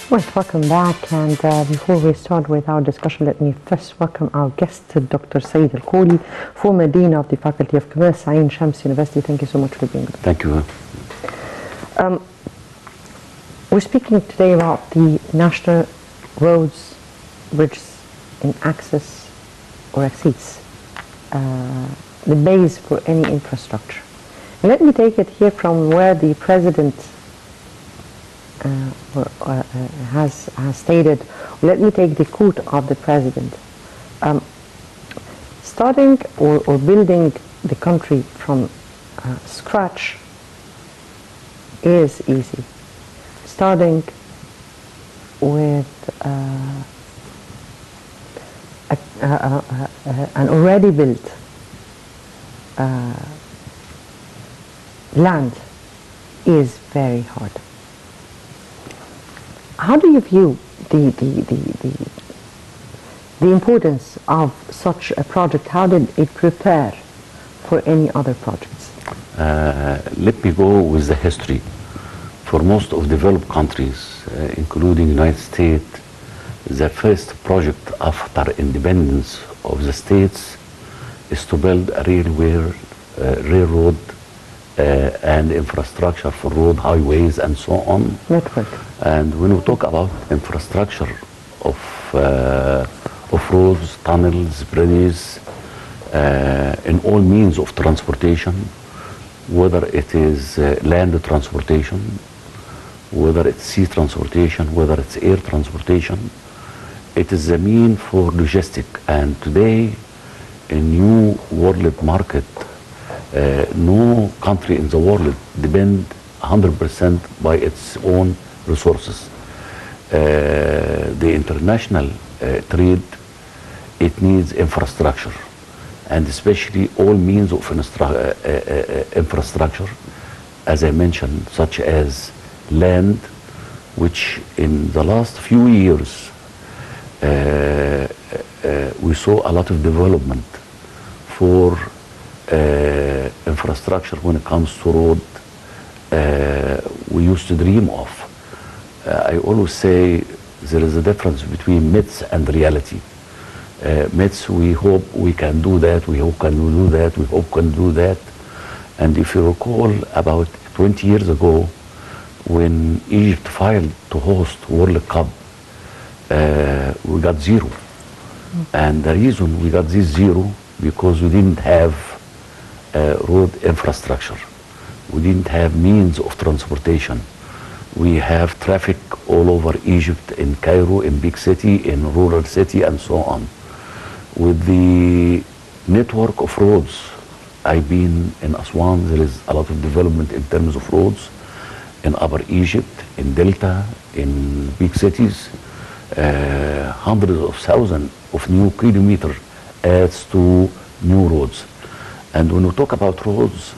Well, welcome back. And before we start with our discussion, let me first welcome our guest, Dr. Saeed Al-Khouli, former Dean of the Faculty of Commerce, Ain Shams University. Thank you so much for being with us. Thank you. We're speaking today about the national roads, bridges, and access or access, the base for any infrastructure. And let me take it here from where the President has stated. Let me take the quote of the President. Starting or building the country from scratch is easy. Starting with an already built land is very hard. How do you view the importance of such a project? How did it prepare for any other projects? Let me go with the history. For most of developed countries, including United States, the first project after independence of the states is to build a railroad and infrastructure for road, highways, and so on. Network. And when we talk about infrastructure of roads, tunnels, bridges, in all means of transportation, whether it is land transportation, whether it's sea transportation, whether it's air transportation, it is a mean for logistic. And today, in new world market, no country in the world depend 100% by its own resources. The international trade, it needs infrastructure, and especially all means of infrastructure, as I mentioned, such as land, which in the last few years we saw a lot of development for infrastructure when it comes to road we used to dream of. I always say there is a difference between myths and reality. Myths, we hope we can do that, we hope can do that, we hope can do that. And if you recall, about 20 years ago, when Egypt filed to host World Cup, we got zero. And the reason we got this zero, because we didn't have road infrastructure. We didn't have means of transportation. We have traffic all over Egypt, in Cairo, in big city, in rural city, and so on. With the network of roads, I've been in Aswan, there is a lot of development in terms of roads. In Upper Egypt, in Delta, in big cities, hundreds of thousands of new kilometers adds to new roads. And when we talk about roads,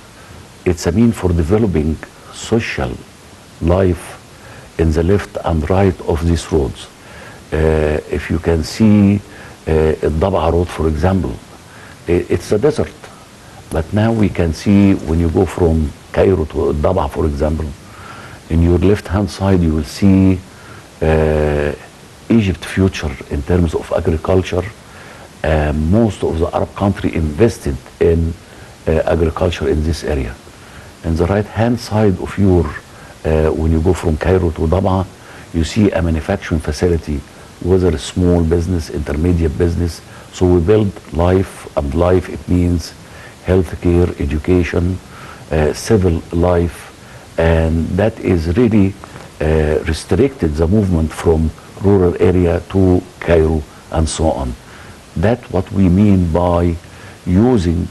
it's a mean for developing social life in the left and right of these roads. If you can see Dab'a road, for example, it's a desert. But now we can see when you go from Cairo to Dab'a, for example, in your left-hand side, you will see Egypt future in terms of agriculture. Most of the Arab country invested in agriculture in this area. In the right-hand side of your, when you go from Cairo to Dab'a, you see a manufacturing facility, whether a small business, intermediate business. So we build life, and life, it means healthcare, education, civil life, and that is really restricted the movement from rural area to Cairo and so on. That's what we mean by using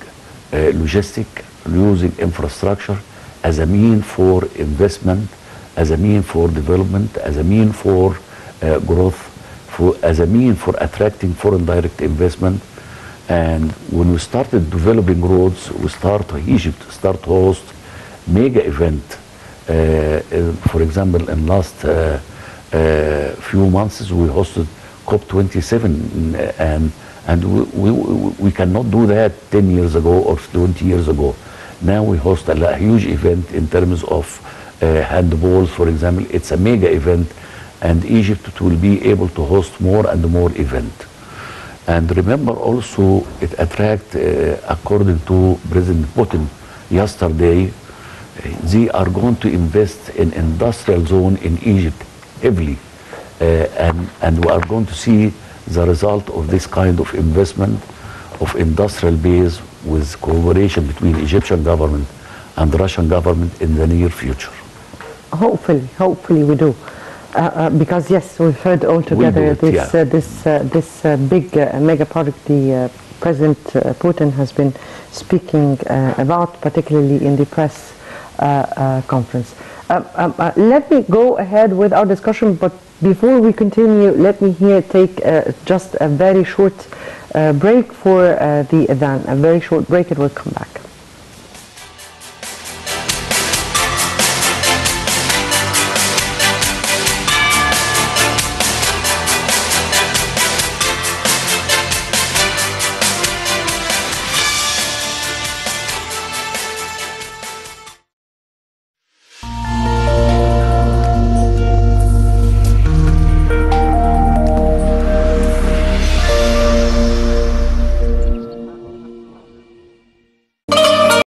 logistic, using infrastructure as a mean for investment, as a mean for development, as a mean for growth, as a mean for attracting foreign direct investment. And when we started developing roads, Egypt start host mega event. For example, in last few months, we hosted COP27, and we cannot do that 10 years ago or 20 years ago. Now we host a huge event in terms of handballs, for example. It's a mega event, and Egypt will be able to host more and more events. And remember also, it attract, according to President Putin yesterday, they are going to invest in industrial zone in Egypt heavily. And we are going to see the result of this kind of investment of industrial base with cooperation between Egyptian government and the Russian government in the near future. Hopefully we do. Because yes, we've heard all together this big mega project the President Putin has been speaking about, particularly in the press conference. Let me go ahead with our discussion, but before we continue, let me here take just a very short break for the Adhan. A very short break, and we'll come back.